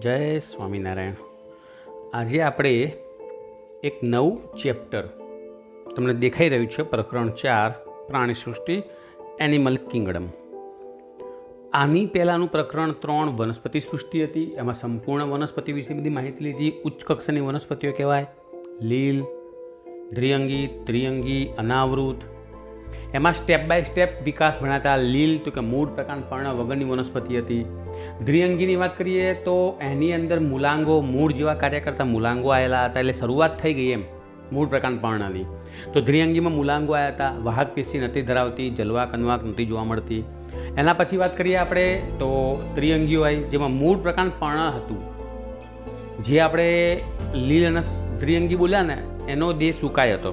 જય સ્વામિનારાયણ। આજે આપણે એક નવું ચેપ્ટર તમને દેખાઈ રહ્યું છે, પ્રકરણ 4 પ્રાણી સૃષ્ટિ એનિમલ કિંગડમ। આની પહેલાંનું પ્રકરણ 3 વનસ્પતિ સૃષ્ટિ હતી। એમાં સંપૂર્ણ વનસ્પતિ વિશે બધી માહિતી લીધી। ઉચ્ચ કક્ષાની વનસ્પતિઓ કહેવાય લીલ, દ્વિઅંગી, ત્રિઅંગી, અનાવૃત। એમાં સ્ટેપ બાય સ્ટેપ વિકાસ ભણાતા। લીલ તો કે મૂળ પ્રકાંડ પર્ણ વગરની વનસ્પતિ હતી। દ્વિઅંગીની વાત કરીએ તો એની અંદર મૂલાંગો, મૂળ જેવા કાર્ય કરતા મૂલાંગો આવેલા હતા, એટલે શરૂઆત થઈ ગઈ એમ મૂળ પ્રકાંડ પર્ણની। તો દ્વિઅંગીમાં મૂલાંગો આવ્યા હતા, વાહક પેશી નથી ધરાવતી, જલવાક અન્વાક નથી જોવા મળતી। એના પછી વાત કરીએ આપણે તો ત્રિઅંગીઓ આવી, જેમાં મૂળ પ્રકાંડ પર્ણ હતું। જે આપણે લીલ અને દ્વિઅંગી બોલ્યા ને, એનો દેહ સુકાય હતો।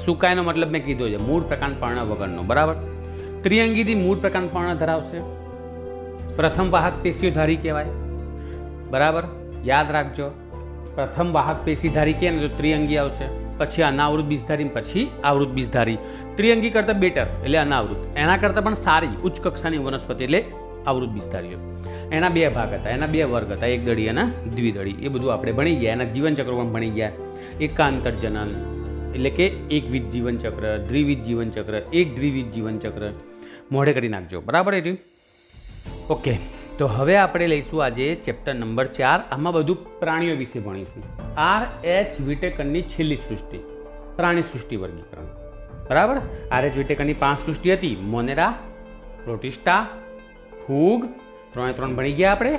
સુકાયનો મતલબ મેં કીધો છે, મૂળ પ્રકાંડ પર્ણ વગરનો, બરાબર। ત્રિઅંગીથી મૂળ પ્રકાંડ પર્ણ ધરાવશે। પ્રથમ વાહક પેશીઓ ધારી કહેવાય, બરાબર, યાદ રાખજો। પ્રથમ વાહક પેશી ધારી કહે ને તો ત્રિઅંગી આવશે, પછી અનાવૃત બીજધારી, પછી આવૃત બીજધારી। ત્રિઅંગી કરતાં બેટર એટલે અનાવૃત, એના કરતાં પણ સારી ઉચ્ચ કક્ષાની વનસ્પતિ એટલે આવૃત બીજધારીઓ। એના બે ભાગ હતા, એના બે વર્ગ હતા, એક દળી અને દ્વિદળી। એ બધું આપણે ભણી ગયા। એના જીવનચક્રો પણ ભણી ગયા। એકાંતરજનન એટલે કે એકવિધ જીવનચક્ર, દ્વિવિધ જીવનચક્ર, એક દ્વિવિધ જીવનચક્ર મોઢે કરી નાખજો, બરાબર। એ ઓકે, તો હવે આપણે લઈશું આજે ચેપ્ટર નંબર 4। આમાં બધું પ્રાણીઓ વિશે ભણીશું। R.H. વિટેકરની છેલ્લી સૃષ્ટિ, પ્રાણી સૃષ્ટિ વર્ગીકરણ, બરાબર। R.H. વિટેકરની 5 સૃષ્ટિ હતી, મોનેરા, પ્રોટિસ્ટા, ફૂગ, 3 ભણી ગયા આપણે।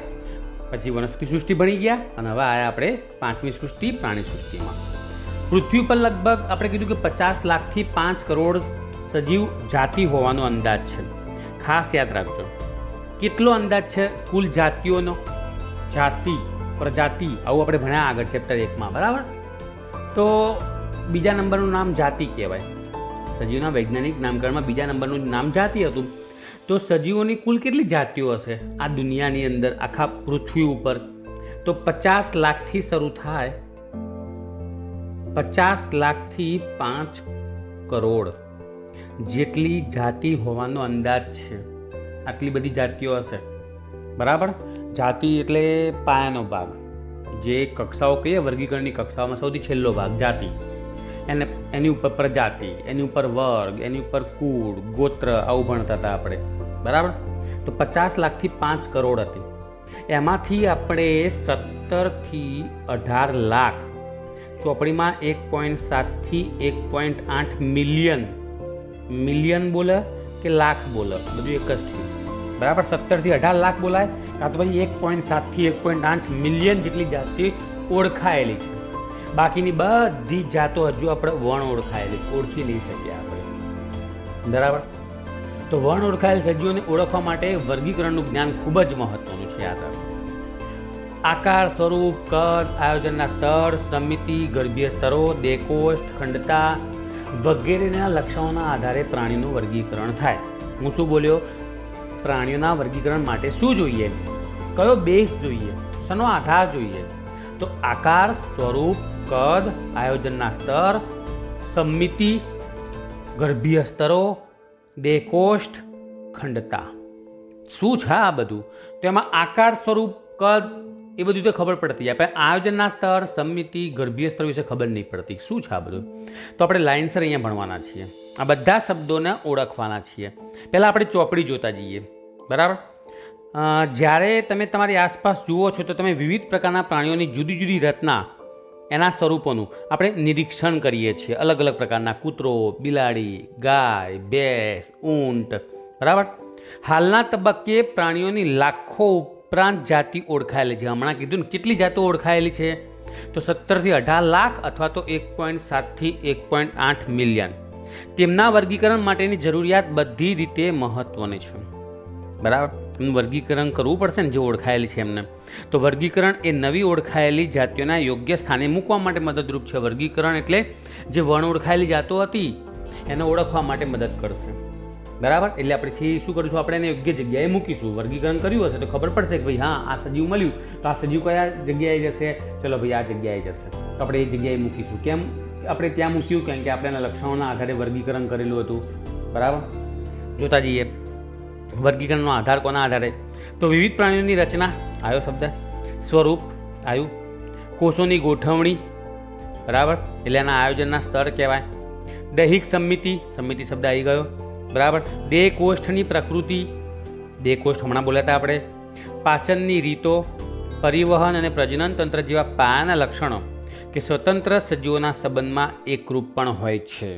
પછી વનસ્પતિ સૃષ્ટિ ભણી ગયા, અને હવે આયા આપણે 5મી સૃષ્ટિ પ્રાણી સૃષ્ટિમાં। પૃથ્વી પર લગભગ આપણે કીધું કે 50 લાખથી 5 કરોડ સજીવ જાતિ હોવાનો અંદાજ છે। ખાસ યાદ રાખજો, કેટલો અંદાજ છે કુલ જાતિઓનો? જાતિ, પ્રજાતિ, આવું આપણે ભણ્યા આગળ ચેપ્ટર 1માં, બરાબર। તો બીજા નંબરનું નામ જાતિ કહેવાય। સજીવના વૈજ્ઞાનિક નામકરણમાં બીજા નંબરનું નામ જાતિ હતું। તો સજીવોની કુલ કેટલી જાતિઓ હશે આ દુનિયાની અંદર, આખા પૃથ્વી ઉપર? તો 50 લાખથી શરૂ થાય, 50 લાખથી 5 કરોડ જેટલી જાતિ હોવાનો અંદાજ છે। આટલી બધી જાતિઓ હશે, બરાબર। જાતિ એટલે પાયાનો ભાગ, જે કક્ષાઓ કહીએ વર્ગીકરણની કક્ષાઓમાં સૌથી છેલ્લો ભાગ જાતિ। એની ઉપર પ્રજાતિ, એની ઉપર વર્ગ, એની ઉપર કુળ, ગોત્ર, આવું ભણતા હતા આપણે, બરાબર। તો 50 લાખથી 5 કરોડ હતી। એમાંથી આપણે 17થી 18 લાખ, ચોપડીમાં 1.7થી 1.8 મિલિયન બોલે કે લાખ બોલે, બધું એક જ થયું, બરાબર। 17થી 18 લાખ બોલાય, કાં તો પછી 1.7થી 1.8 મિલિયન જેટલી જાતિ ઓળખાયેલી છે। બાકીની બધી જાતો હજુ આપણે વણ ઓળખાયેલી ઓળખી નહીં શકીએ આપણે, બરાબર। તો વણ ઓળખાયેલ સજીવોને ઓળખવા માટે વર્ગીકરણનું જ્ઞાન ખૂબ જ મહત્વનું છે। યાદ રાખો, આકાર, સ્વરૂપ, કદ, આયોજનના સ્તર, સમિતિ, ગર્ભીય સ્તરો, દેહકોષ્ઠ, ખંડતા વગેરેના લક્ષણોના આધારે પ્રાણીનું વર્ગીકરણ થાય। હું શું બોલ્યો? પ્રાણીઓના વર્ગીકરણ માટે શું જોઈએ? કયો બેઝ જોઈએ? શેનો આધાર જોઈએ? તો આકાર, સ્વરૂપ, કદ, આયોજનના સ્તર, સમિતિ, ગર્ભીય સ્તરો, દેહકોષ્ઠ, ખંડતા। શું છે આ બધું? તો એમાં આકાર, સ્વરૂપ, કદ એ બધું તો ખબર પડતી જાય, પણ આયોજનના સ્તર, સમિતિ, ગર્ભીય સ્તર વિશે ખબર નહીં પડતી। શું છે આ બધું? તો આપણે લાઇનસર અહીંયા ભણવાના છીએ। આ બધા શબ્દોને ઓળખવાના છીએ। પહેલાં આપણે ચોપડી જોતા જઈએ, બરાબર। જ્યારે તમે તમારી આસપાસ જુઓ છો તો તમે વિવિધ પ્રકારના પ્રાણીઓની જુદી જુદી રચના, એના સ્વરૂપોનું આપણે નિરીક્ષણ કરીએ છીએ। અલગ અલગ પ્રકારના કૂતરો, બિલાડી, ગાય, ભેંસ, ઊંટ, બરાબર। હાલના તબક્કે પ્રાણીઓની લાખો ઉપરાંત જાતિ ઓળખાયેલી છે। હમણાં કીધું ને કેટલી જાતો ઓળખાયેલી છે? તો 17થી 18 લાખ અથવા તો 1.7થી 1.8 મિલિયન। તેમના વર્ગીકરણ માટેની જરૂરિયાત બધી રીતે મહત્વની છે, બરાબર। એનું વર્ગીકરણ કરવું પડશે ને, જે ઓળખાયેલી છે એમને। તો વર્ગીકરણ એ નવી ઓળખાયેલી જાતિઓના યોગ્ય સ્થાને મૂકવા માટે મદદરૂપ છે। વર્ગીકરણ એટલે જે વણ ઓળખાયેલી જાતો હતી એને ઓળખવા માટે મદદ કરશે, બરાબર। એટલે આપણે શું કરીશું? આપણે એને યોગ્ય જગ્યાએ મૂકીશું। વર્ગીકરણ કર્યું હશે તો ખબર પડશે કે ભાઈ હા, આ સજીવ મળ્યું તો આ સજીવ કયા જગ્યાએ જશે? ચલો ભાઈ આ જગ્યાએ જશે, તો આપણે એ જગ્યાએ મૂકીશું। કેમ આપણે ત્યાં મૂક્યું? કારણ કે આપણે એના લક્ષણોના આધારે વર્ગીકરણ કરેલું હતું, બરાબર। જોતા જઈએ વર્ગીકરણનો આધાર કોના આધારે? તો વિવિધ પ્રાણીઓની રચના, આવ્યો શબ્દ, સ્વરૂપ આવ્યું, કોષોની ગોઠવણી, બરાબર, એટલે એના આયોજનના સ્તર કહેવાય. દૈહિક સમિતિ, સમિતિ શબ્દ આવી ગયો, બરાબર. દેહ કોષ્ઠની પ્રકૃતિ, દેહ કોષ્ઠ હમણાં બોલ્યા હતા આપણે. પાચનની રીતો, પરિવહન અને પ્રજનન તંત્ર જેવા પાયાના લક્ષણો કે સ્વતંત્ર સજીવોના સંબંધમાં એકરૂપ પણ હોય છે.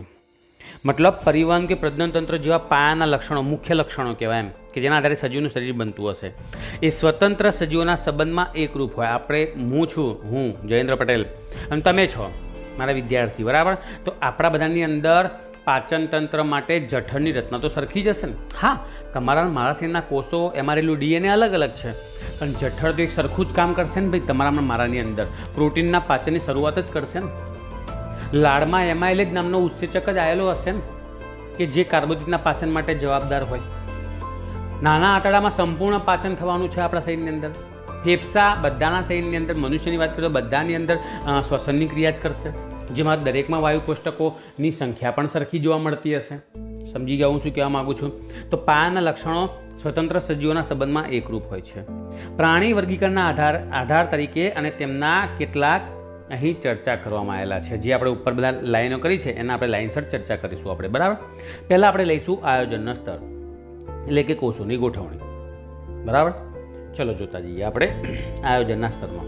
મતલબ પરિવહન કે પ્રજનન તંત્ર જેવા પાયાના લક્ષણો, મુખ્ય લક્ષણો કહેવાય એમ, કે જેના આધારે સજીવનું શરીર બનતું હશે, એ સ્વતંત્ર સજીવોના સંબંધમાં એકરૂપ હોય. આપણે હું છું, હું જયેન્દ્ર પટેલ, અને તમે છો મારા વિદ્યાર્થી, બરાબર. તો આપણા બધાની અંદર પાચન તંત્ર માટે જઠરની રચના તો સરખી જ હશે ને. હા, તમારા મારા શરીરના કોષો, એમાં રહેલું ડીએનએ અલગ અલગ છે, પણ જઠર તો એક સરખું જ કામ કરશે ને ભાઈ. તમારામાં મારાની અંદર પ્રોટીનના પાચનની શરૂઆત જ કરશે ને. લાળમાં એમાઇલેજ નામનો ઉત્સેચક જ આવેલો હશે ને, કે જે કાર્બોદિતના પાચન માટે જવાબદાર હોય. નાના આંતરડામાં સંપૂર્ણ પાચન થવાનું છે આપણા શરીરની અંદર. ફેફસા બધાના શરીરની અંદર, મનુષ્યની વાત કરીએ તો બધાની અંદર શ્વસનની ક્રિયા જ કરશે, જેમાં દરેકમાં વાયુ કોષ્ટકોની સંખ્યા પણ સરખી જોવા મળતી હશે. સમજી ગયા હું શું કહેવા માગું છું? તો પાયાના લક્ષણો સ્વતંત્ર સજીવોના સંબંધમાં એકરૂપ હોય છે. પ્રાણી વર્ગીકરણના આધાર તરીકે અને તેમના કેટલાક અહીં ચર્ચા કરવામાં આવેલા છે, જે આપણે ઉપર બધા લાઈનો કરી છે એના આપણે લાઇનસર ચર્ચા કરીશું આપણે, બરાબર. પહેલાં આપણે લઈશું આયોજનના સ્તર, એટલે કે કોષોની ગોઠવણી, બરાબર. ચલો જોતા જઈએ આપણે આયોજનના સ્તરમાં.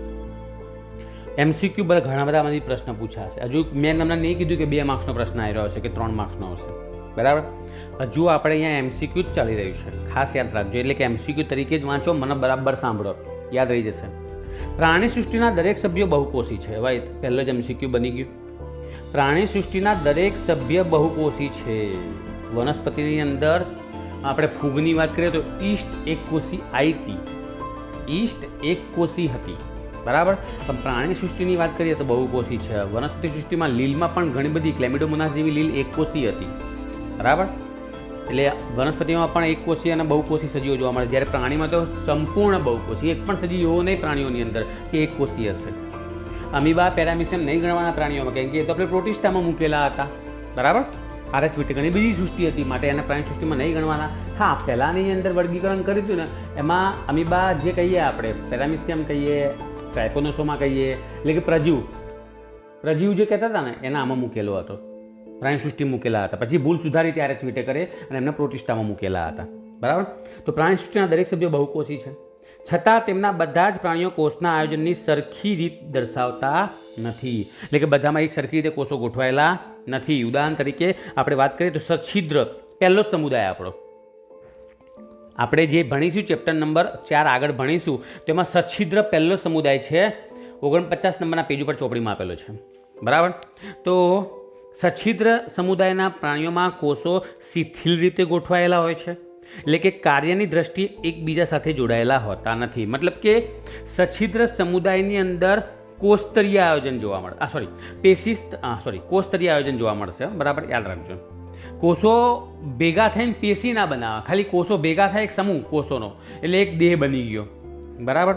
MCQ ઘણા બધા આમાંથી પ્રશ્ન પૂછાશે. હજુ મેં તમને નહીં કીધું કે 2 માર્ક્સનો પ્રશ્ન આવી રહ્યો છે કે 3 માર્ક્સનો આવશે, બરાબર. હજુ આપણે અહીંયા MCQ જ ચાલી રહ્યું છે, ખાસ યાદ રાખજો. એટલે કે MCQ તરીકે જ વાંચો, મને બરાબર સાંભળો, યાદ રહી જશે. પ્રાણી સૃષ્ટિના દરેક સભ્યો બહુકોષી છે. ભાઈ પહેલો જ MCQ બની ગયું. પ્રાણી સૃષ્ટિના દરેક સભ્ય બહુકોષી છે. વનસ્પતિની અંદર આપણે ફૂગની વાત કરીએ તો ઈસ્ટ એકકોષી આવી હતી, ઈસ્ટ એકકોષી હતી, બરાબર. પણ પ્રાણી સૃષ્ટિની વાત કરીએ તો બહુકોષી છે. વનસ્પતિ સૃષ્ટિમાં લીલમાં પણ ઘણી બધી ક્લેમિડોમોનાસ જેવી લીલ એકકોષી હતી, બરાબર. એટલે વનસ્પતિમાં પણ એકકોષી અને બહુકોષી સજીવો જોવા મળે, જ્યારે પ્રાણીમાં તો સંપૂર્ણ બહુકોષી. એક પણ સજીવ એવો નહીં પ્રાણીઓની અંદર કે એકકોષી હશે. અમીબા, પેરામીશિયમ નહીં ગણવાના પ્રાણીઓમાં, કેમ કે એ તો આપણે પ્રોટિસ્ટામાં મૂકેલા હતા, બરાબર. RH વિટેકરની બીજી સૃષ્ટિ હતી, માટે એને પ્રાણી સૃષ્ટિમાં નહીં ગણવાના. હા, પહેલાંની અંદર વર્ગીકરણ કર્યું હતું ને, એમાં અમીબા જે કહીએ આપણે, પેરામીશિયમ કહીએ, ટ્રાયકોનોસોમા કહીએ, એટલે કે પ્રજીવ જે કહેતા હતા ને, એના આમાં મૂકેલો હતો, પ્રાણી સૃષ્ટિ મૂકેલા હતા. પછી ભૂલ સુધારી ત્યારે RH વિટેકરે અને એમને પ્રોટિસ્ટામાં મૂકેલા હતા, બરાબર. તો પ્રાણી સૃષ્ટિના દરેક સભ્યો બહુકોષી છે, છતાં તેમના બધા જ પ્રાણીઓ કોષના આયોજનની સરખી રીત દર્શાવતા નથી. એટલે કે બધામાં એક સરખી રીતે કોષો ગોઠવાયેલા નથી. ઉદાહરણ તરીકે આપણે વાત કરીએ તો સચ્છિદ્ર પહેલો જ સમુદાય આપણો, આપણે જે ભણીશું ચેપ્ટર નંબર 4 આગળ ભણીશું, તેમાં સચ્છિદ્ર પહેલો સમુદાય છે. 49 નંબરના પેજ ઉપર ચોપડીમાં આપેલો છે, બરાબર. તો સચ્છિદ્ર સમુદાયના પ્રાણીઓમાં કોષો શિથિલ રીતે ગોઠવાયેલા હોય છે, એટલે કે કાર્યની દ્રષ્ટિએ એકબીજા સાથે જોડાયેલા હોતા નથી. મતલબ કે સચ્છિદ્ર સમુદાયની અંદર કોષસ્તરીય આયોજન જોવા મળે, કોષસ્તરીય આયોજન જોવા મળશે, બરાબર, યાદ રાખજો. કોષો ભેગા થઈને પેશી ના બનાવે, ખાલી કોષો ભેગા થાય એક સમૂહ કોષોનો, એટલે એક દેહ બની ગયો, બરાબર.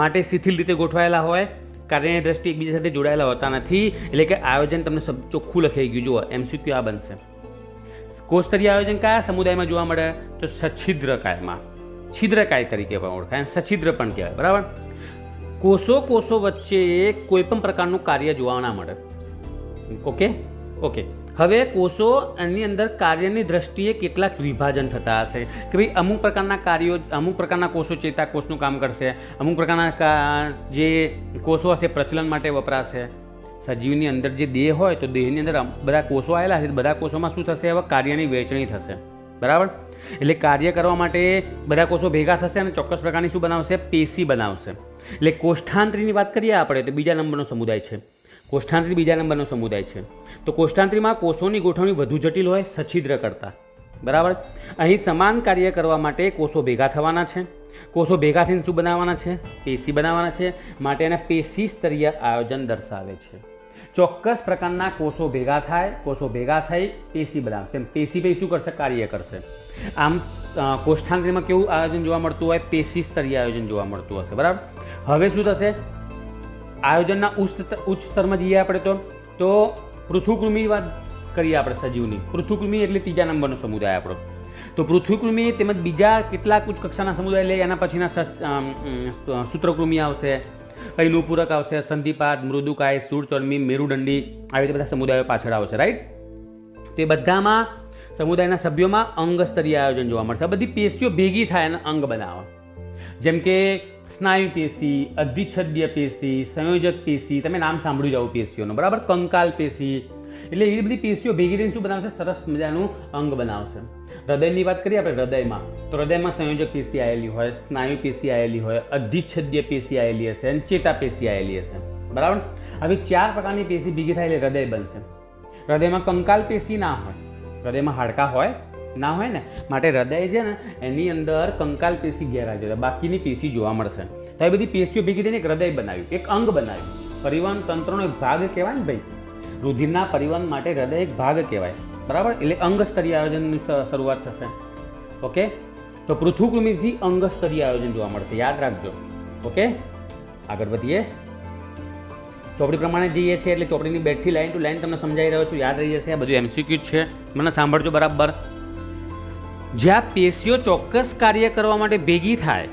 માટે શિથિલ રીતે ગોઠવાયેલા હોય, કાર્યની દ્રષ્ટિએ એકબીજા સાથે જોડાયેલા હોતા નથી. એટલે કે આયોજન તમને ચોખ્ખું લખાઈ ગયું. જુઓ, MCQ આ બનશે. કોષસ્તરીય આયોજન કયા સમુદાયમાં જોવા મળે? તો સચ્છિદ્રકાયમાં, છિદ્રકાય તરીકે પણ ઓળખાય, સચ્છિદ્ર પણ કહેવાય, બરાબર. કોષો વચ્ચે કોઈ પણ પ્રકારનું કાર્ય જોવા ના મળે. ઓકે. હવે કોષો એની અંદર કાર્યની દ્રષ્ટિએ કેટલાક વિભાજન થતા હશે, કે ભાઈ અમુક પ્રકારના કાર્યો, અમુક પ્રકારના કોષો ચેતાકોષનું કામ કરશે, અમુક પ્રકારના જે કોષો હશે પ્રચલન માટે વપરાશે. સજીવની અંદર જે દેહ હોય તો દેહની અંદર બધા કોષો આવેલા છે, બધા કોષોમાં શું થશે? હવે કાર્યની વહેંચણી થશે, બરાબર. એટલે કાર્ય કરવા માટે બધા કોષો ભેગા થશે અને ચોક્કસ પ્રકારની શું બનાવશે? પેશી બનાવશે. એટલે કોષ્ઠાંત્રીની વાત કરીએ આપણે તો બીજા નંબરનો સમુદાય છે. કોષ્ઠાંત્રી બીજા નંબરનો સમુદાય છે. તો કોષ્ઠાંત્રીમાં કોષોની ગોઠવણી વધુ જટિલ હોય સચ્છિદ્ર કરતાં, બરાબર. અહીં સમાન કાર્ય કરવા માટે કોષો ભેગા થવાના છે. કોષો ભેગા થઈને શું બનાવવાના છે? પેશી બનાવવાના છે. માટે એને પેશી સ્તરીય આયોજન દર્શાવે છે. ચોક્કસ પ્રકારના કોષો ભેગા થઈ પેશી બનાવશે. પેશી પછી શું કરશે? કાર્ય કરશે. આમ કોષ્ઠાંત્રીમાં કેવું આયોજન જોવા મળતું હોય? પેશી સ્તરીય આયોજન જોવા મળતું હશે, બરાબર. હવે શું થશે? આયોજનના ઉચ્ચ સ્તરમાં જઈએ આપણે તો પૃથુકૃમિ વાત કરીએ આપણે સજીવની. પૃથુકૃમિ એટલે ત્રીજા નંબરનો સમુદાય આપણો. તો પૃથુકૃમિ તેમજ બીજા કેટલાક ઉચ્ચ કક્ષાના સમુદાય લઈ એના પછીના સૂત્રકૃમિ આવશે, પછી નુપૂરક આવશે, સંધિપાદ, મૃદુકાય, શૂળચર્મી, મેરુદંડી, આવી રીતે બધા સમુદાયો પાછળ આવશે, રાઈટ. તે બધામાં સમુદાયના સભ્યોમાં અંગ સ્તરીય આયોજન જોવા મળશે. બધી પેશીઓ ભેગી થાય અને અંગ બનાવે. જેમ કે સ્નાયુ પેશી, અધિચ્છદીય પેશી, સંયોજક પેશી, તમે નામ સાંભળ્યું જાઓ પેશીઓનું, બરાબર. કંકાલ પેશી, એટલે એવી બધી પેશીઓ ભેગી થઈને શું બનાવશે? સરસ મજાનું અંગ બનાવશે. હૃદયની વાત કરીએ આપણે હૃદયમાં, તો હૃદયમાં સંયોજક પેશી આવેલી હોય, સ્નાયુ પેશી આવેલી હોય, અધિચ્છદીય પેશી આવેલી હશે અને ચેતા પેશી આવેલી હશે, બરાબર. આવી 4 પ્રકારની પેશી ભેગી થાય એટલે હૃદય બનશે. હૃદયમાં કંકાલ પેશી ના હોય, હૃદયમાં હાડકાં હોય ના હોય ને, માટે હૃદય છે ને એની અંદર કંકાલ પેશી ગેરહાજર, બાકીની પેશી જોવા મળશે. તો એ બધી પેશીઓ ભેગી થઈને એક હૃદય બનાવ્યું, એક અંગ બનાવ્યું. પરિવહન તંત્રનો એક ભાગ કહેવાય ને ભાઈ, રુધિરના પરિવહન માટે હૃદય એક ભાગ કહેવાય, બરાબર. એટલે અંગ સ્તરીય આયોજનની શરૂઆત થશે. ઓકે, તો પૃથુકૃમિથી અંગ સ્તરીય આયોજન જોવા મળશે, યાદ રાખજો. ઓકે, આગળ વધીએ. ચોપડી પ્રમાણે જઈએ છીએ એટલે ચોપડીની બેઠી લાઈન ટુ લાઈન તમને સમજાવી રહ્યો છું, યાદ રહી જશે. આ બધું એમસીક્યુ છે, મને સાંભળજો બરાબર. જ્યાં પેશીઓ ચોક્કસ કાર્ય કરવા માટે ભેગી થાય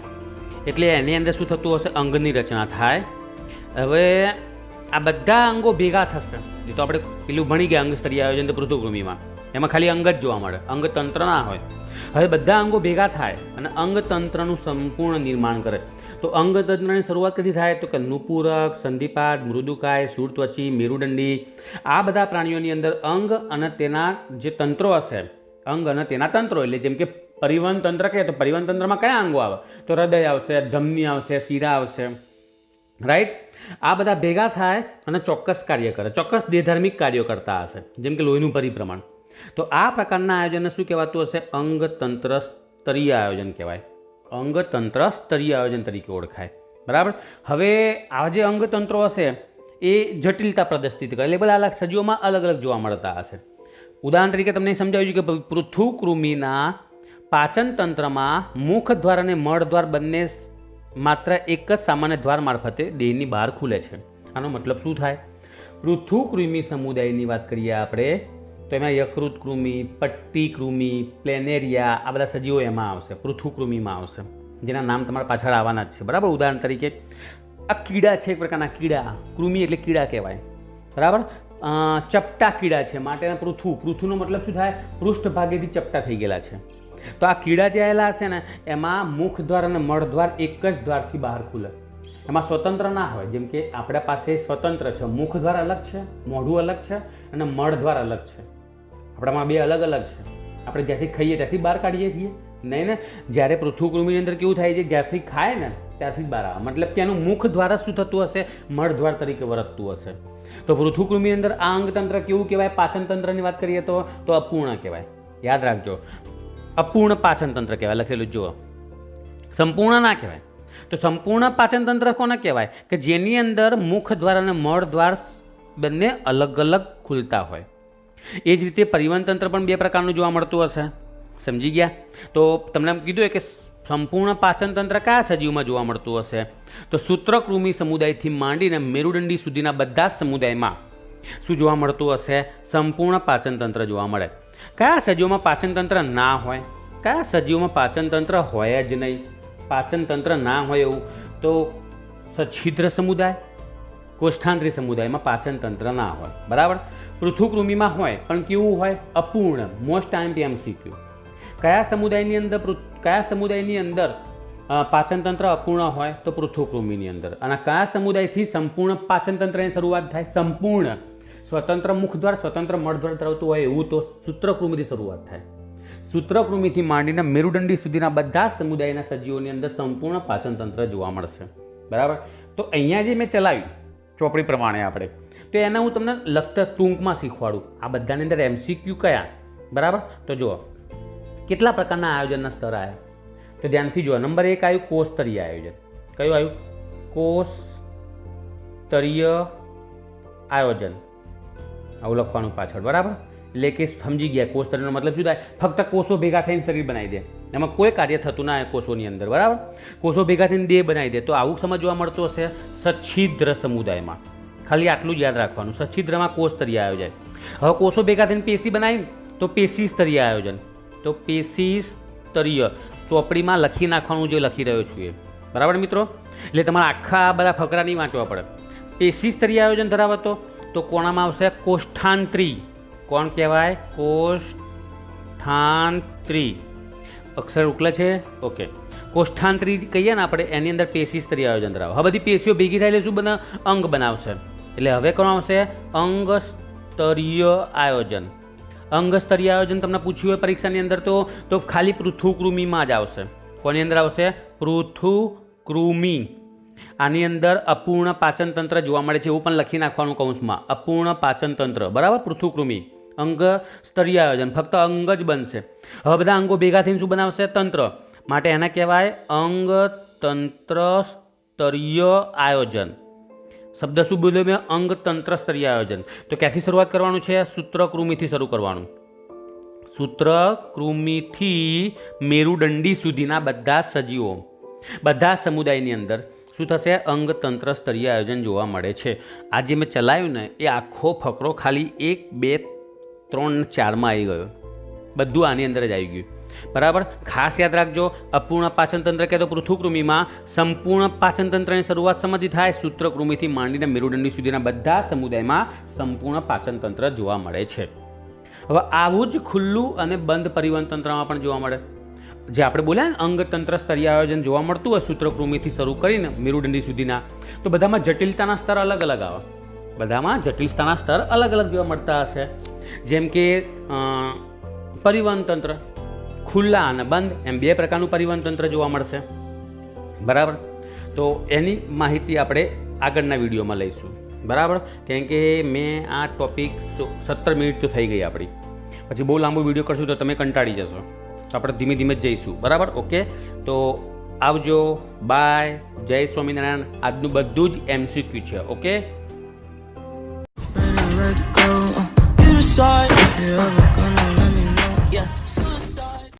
એટલે એની અંદર શું થતું હશે? અંગની રચના થાય. હવે આ બધા અંગો ભેગા થશે. જે તો આપણે પેલું ભણી ગયા અંગ સ્તરીય આયોજન તો પૃથુકૃમિમાં, એમાં ખાલી અંગ જ જોવા મળે, અંગતંત્ર ના હોય. હવે બધા અંગો ભેગા થાય અને અંગતંત્રનું સંપૂર્ણ નિર્માણ કરે. તો અંગતંત્રની શરૂઆત કદી થાય? તો કે નુપૂરક, સંધિપાદ, મૃદુકાય, શૂળત્વચી, મેરુદંડી, આ બધા પ્રાણીઓની અંદર અંગ અને તેના જે તંત્રો હશે, અંગ અને તેના તંત્રો, એટલે જેમ કે પરિવહન તંત્ર કહે તો પરિવહન તંત્રમાં કયા અંગો આવે? તો હૃદય આવશે, ધમની આવશે, શિરા આવશે, રાઈટ. આ બધા ભેગા થાય અને ચોક્કસ કાર્ય કરે, ચોક્કસ દેહધાર્મિક કાર્યો કરતા હશે, જેમ કે લોહીનું પરિભ્રમણ. તો આ પ્રકારના આયોજનને શું કહેવાતું હશે? અંગતંત્ર સ્તરીય આયોજન કહેવાય, અંગતંત્ર સ્તરીય આયોજન તરીકે ઓળખાય, બરાબર. હવે આ જે અંગતંત્રો હશે એ જટિલતા પ્રદર્શિત કરે, એટલે બધા અલગ સજીવોમાં અલગ અલગ જોવા મળતા હશે. ઉદાહરણ તરીકે તમને સમજાવ્યું કે પૃથુકૃમિના પાચન તંત્રમાં મુખ દ્વાર અને મળ દ્વાર બંને માત્ર એક જ સામાન્ય દ્વાર મારફતે દેહની બહાર ખુલે છે. આનો મતલબ શું થાય? પૃથુકૃમિ સમુદાયની વાત કરીએ આપણે તો એમાં યકૃત કૃમિ, પટ્ટી કૃમિ, પ્લેનેરિયા, આ બધા સજીવો એમાં આવશે, પૃથુકૃમિમાં આવશે, જેના નામ તમારા પાછળ આવવાના જ છે, બરાબર. ઉદાહરણ તરીકે આ કીડા છે, એક પ્રકારના કીડા, કૃમિ એટલે કીડા કહેવાય, બરાબર. ચપટા કીડા છે, માટે પૃથુનો મતલબ શું થાય? પૃષ્ઠભાગેથી ચપટા થઈ ગયેલા છે. તો આ કીડા જે આવેલા હશે ને એમાં મુખ દ્વાર અને મળ દ્વાર એક જ દ્વારથી બહાર ખુલે, એમાં સ્વતંત્ર ના હોય. જેમ કે આપણા પાસે સ્વતંત્ર છે, મુખ દ્વાર અલગ છે, મોઢું અલગ છે અને મળ દ્વાર અલગ છે. આપણામાં બે અલગ અલગ છે. આપણે જ્યાંથી ખાઈએ ત્યાંથી બહાર કાઢીએ છીએ, નહીં ને. જ્યારે પૃથુકૃમિની અંદર કેવું થાય છે? જ્યાંથી ખાય ને ત્યાંથી બહાર આવે, મતલબ કે એનું મુખ દ્વારા શું થતું હશે? મળ દ્વાર તરીકે વર્તતું હશે. તો પૃથુકૃમિની અંદર આ અંગતંત્ર કેવું કહેવાય? પાચન તંત્રની વાત કરીએ તો અપૂર્ણ કહેવાય, યાદ રાખજો. અપૂર્ણ પાચન તંત્ર કહેવાય, લખેલું જુઓ, સંપૂર્ણ ના કહેવાય. તો સંપૂર્ણ પાચન તંત્ર કોને કહેવાય? કે જેની અંદર મુખ દ્વાર અને મળ દ્વાર બંને અલગ અલગ ખુલતા હોય. એ જ રીતે પરિવહન તંત્ર પણ બે પ્રકારનું જોવા મળતું હશે, સમજી ગયા? તો તમને કીધું કે સંપૂર્ણ પાચન તંત્ર કયા સજીવમાં જોવા મળતું હશે? તો સૂત્રકૃમિ સમુદાયથી માંડીને મેરુદંડી સુધીના બધા જ સમુદાયમાં શું જોવા મળતું હશે? સંપૂર્ણ પાચન તંત્ર જોવા મળે. કયા સજીવોમાં પાચન તંત્ર ના હોય? કયા સજીવોમાં પાચન તંત્ર હોય જ નહીં? પાચન તંત્ર ના હોય એવું તો સછિદ્ર સમુદાય, કોષ્ઠાંતરી સમુદાયમાં પાચન તંત્ર ના હોય, બરાબર. પૃથુકૃમિમાં હોય પણ કેવું હોય? અપૂર્ણ. Most MCQ. કયા સમુદાયની અંદર પાચન તંત્ર અપૂર્ણ હોય? તો પૃથુકૃમિની અંદર. અને કયા સમુદાયથી સંપૂર્ણ પાચન તંત્રની શરૂઆત થાય? સંપૂર્ણ સ્વતંત્ર મુખદ્વાર, સ્વતંત્ર મળદ્વાર ધરાવતું હોય એવું તો સૂત્રકૃમિથી શરૂઆત થાય. સૂત્રકૃમિથી માંડીને મેરુદંડી સુધીના બધા સમુદાયના સજીવોની અંદર સંપૂર્ણ પાચન તંત્ર જોવા મળશે, બરાબર. તો અહીંયા જે મેં ચલાવ્યું ચોપડી પ્રમાણે આપણે, તો એના હું તમને લગતા ટૂંકમાં શીખવાડું. આ બધાની અંદર એમસીક્યુ કયા, બરાબર. તો જુઓ કેટલા પ્રકારના આયોજનના સ્તર આવ્યા, તો ધ્યાનથી જુઓ. નંબર 1 આવ્યું કોષસ્તરીય આયોજન. કયું આવ્યું? કોષસ્તરીય આયોજન, આવું લખવાનું પાછળ, બરાબર. એટલે કે સમજી ગયા કોષસ્તરીયનો મતલબ શું થાય? ફક્ત કોષો ભેગા થઈને શરીર બનાવી દે, એમાં કોઈ કાર્ય થતું ના હોય કોષોની અંદર, બરાબર. કોષો ભેગા થઈને દેહ બનાવી દે. તો આવું સમજવા મળતું હશે સચ્છિદ્ર સમુદાયમાં. ખાલી આટલું જ યાદ રાખવાનું, સચ્છિદ્રમાં કોષસ્તરીય આયોજન. હવે કોષો ભેગા થઈને પેશી બનાવી તો પેશી સ્તરીય આયોજન. તો પેશી સ્તરીય ચોપડીમાં લખી નાખવાનું, જે લખી રહ્યો છું એ બરાબર મિત્રો? એટલે તમારે આખા આ બધા ફકરા નહીં વાંચવા પડે. પેશી સ્તરીય આયોજન ધરાવતો તો કોણામાં આવશે? કોષ્ઠાંતરી. કોણ કહેવાય? કોષ્ઠાંતરી. અક્ષર ઉકલે છે? ઓકે. કોષ્ઠાંતરી કહીએ ને આપણે, એની અંદર પેશી સ્તરીય આયોજન ધરાવે. હવે બધી પેશીઓ ભેગી થાય એટલે શું બને? અંગ બનાવશે. એટલે હવે કોણ આવશે? અંગ સ્તરીય આયોજન. અંગ સ્તરીય આયોજન તમને પૂછ્યું હોય પરીક્ષાની અંદર તો ખાલી પૃથુકૃમિમાં જ આવશે. કોની અંદર આવશે? પૃથુકૃમિ. આની અંદર અપૂર્ણ પાચન તંત્ર જોવા મળે છે, એવું પણ લખી નાખવાનું કૌંસમાં. અપૂર્ણ પાચન તંત્ર, બરાબર? પૃથુકૃમિ. અંગ સ્તરીય આયોજન, ફક્ત અંગ જ બનશે. હવે બધા અંગો ભેગા થઈને શું બનાવશે? તંત્ર. માટે એને કહેવાય અંગ તંત્ર સ્તરીય આયોજન. શબ્દ શું બોલ્યો મેં? અંગ તંત્ર સ્તરીય આયોજન. તો ક્યાંથી શરૂઆત કરવાનું છે? સૂત્રકૃમિથી શરૂ કરવાનું. સૂત્રકૃમિથી મેરુદંડી સુધીના બધા સજીવો, બધા સમુદાયની અંદર શું થશે? અંગ તંત્ર સ્તરીય આયોજન જોવા મળે છે. આ જે મેં ચલાવ્યું ને એ આખો ફકરો ખાલી 1, 2, 3, 4માં આવી ગયો. બધું આની અંદર જ આવી ગયું. બરાબર? ખાસ યાદ રાખજો, અપૂર્ણ પાચન તંત્ર કે તો પૃથુકૃમિમાં સંપૂર્ણ પાચન તંત્રની શરૂઆત સમજી થાય. સૂત્રકૃમિથી માંડીને મેરુદંડી સુધીના બધા સમુદાયમાં સંપૂર્ણ પાચન તંત્ર જોવા મળે છે. હવે આવું જ ખુલ્લું અને બંધ પરિવહન તંત્રમાં પણ જોવા મળે. જે આપણે બોલ્યા ને અંગ તંત્ર સ્તરીય આયોજન જોવા મળતું હોય સૂત્રકૃમિથી શરૂ કરીને મેરુદંડી સુધીના, તો બધામાં જટિલતાના સ્તર અલગ અલગ આવે. બધામાં જટિલતાના સ્તર અલગ અલગ જોવા મળતા હશે. જેમ કે પરિવહન તંત્ર ખુલ્લા અને બંધ, એમ 2 પ્રકારનું પરિવહન તંત્ર જોવા મળશે. બરાબર? તો એની માહિતી આપણે આગળના વિડીયોમાં લઈશું. બરાબર? કેમ કે મેં આ ટોપિક 17 મિનિટ તો થઈ ગઈ આપણી. પછી બહુ લાંબો વિડીયો કરશું તો તમે કંટાળી જશો. તો આપણે ધીમે ધીમે જ જઈશું. બરાબર? ઓકે, તો આવજો, બાય, જય સ્વામિનારાયણ. આજનું બધું જ MCQ છે. ઓકે.